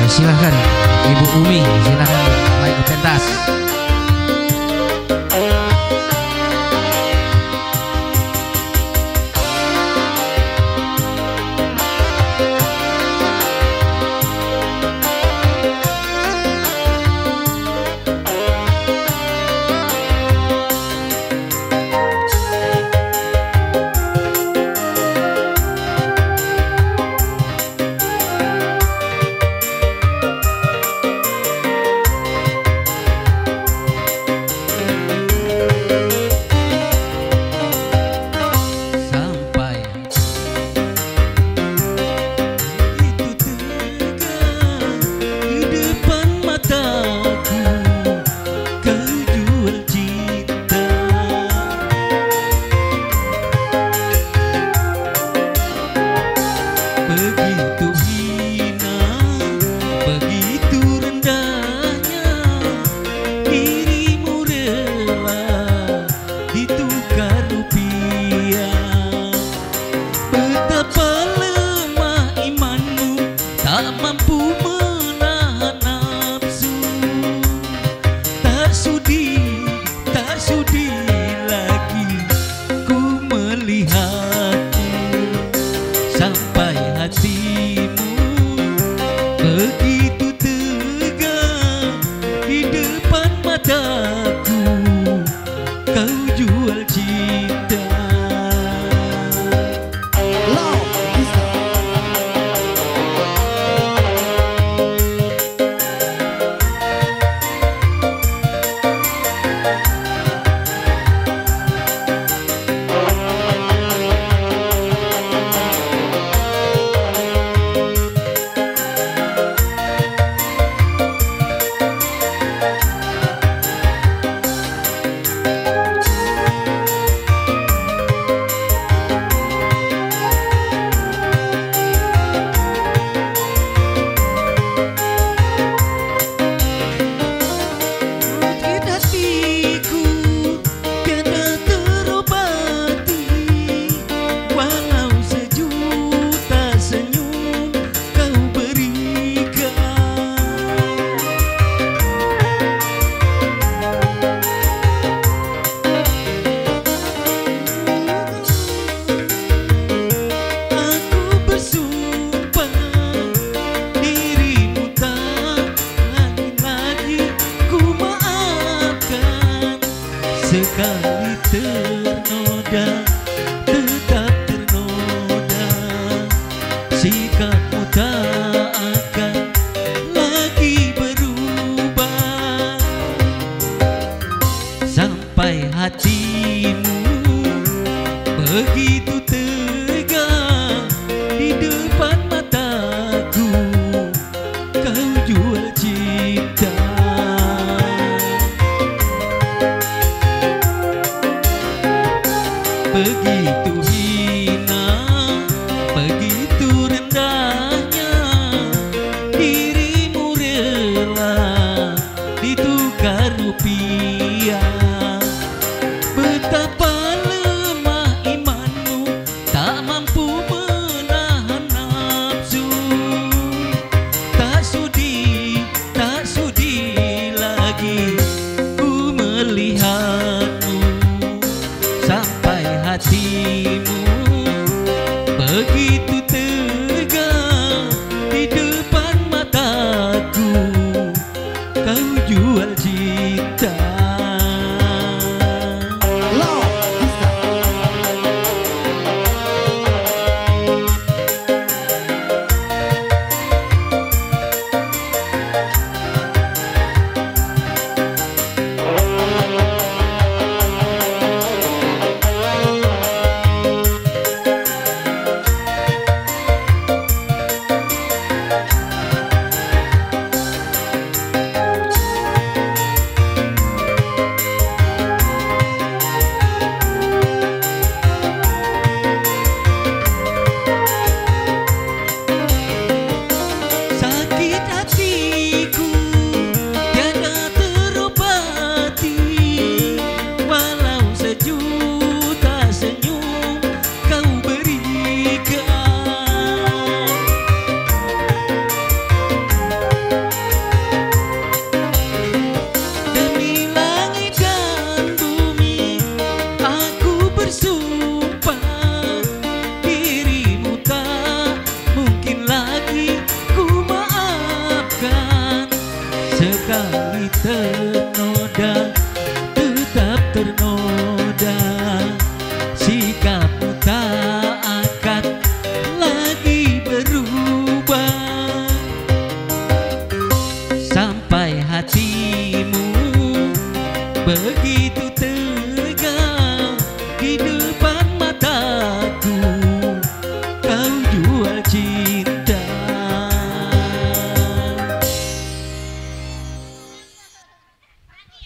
Silahkan Ibu Umi, silahkan naik ke pentas.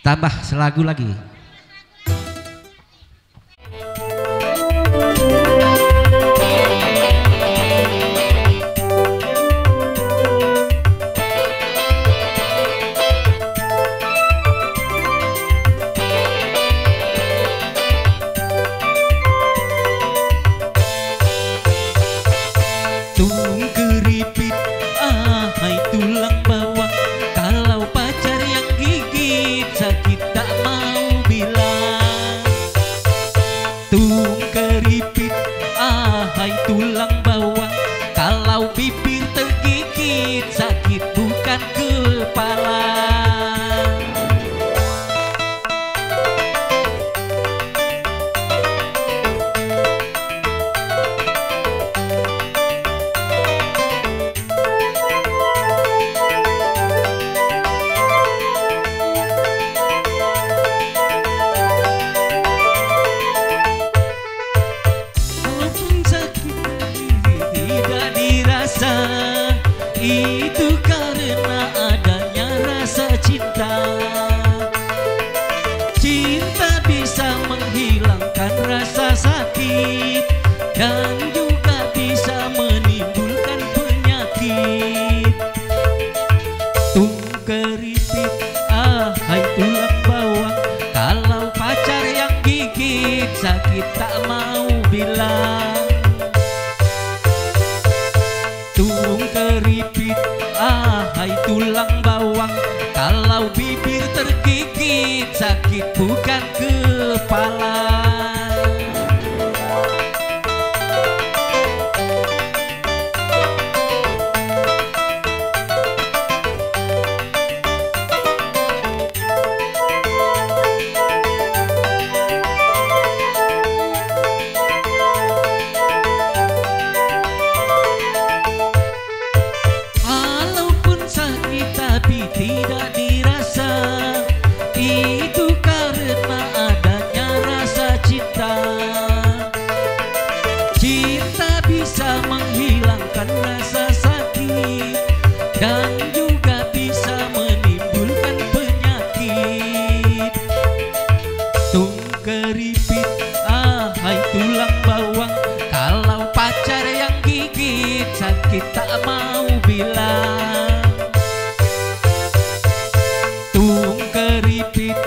Tambah selagu lagi. Tulang bawang, kalau bibir tergigit sakit bukan kepala. Itu karena adanya rasa cinta. Cinta bisa menghilangkan rasa sakit dan juga bisa menimbulkan penyakit. Keripik, hai tulang bawang, kalau pacar yang gigit sakit tak mau bilang. Keripik, hai tulang bawang, kalau bibir tergigit sakit bukan kepala. Tidak dirasa, itu karena adanya rasa cinta. Cinta bisa menghilangkan rasa sakit dan juga bisa menimbulkan penyakit. Keripik, hai tulang bawang, kalau pacar yang gigit sakit tak mau bilang. Keripik,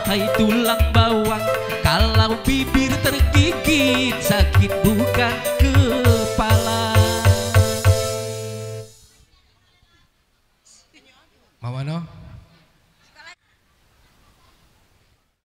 hai tulang bawang, kalau bibir tergigit sakit bukan kepala. Mawano?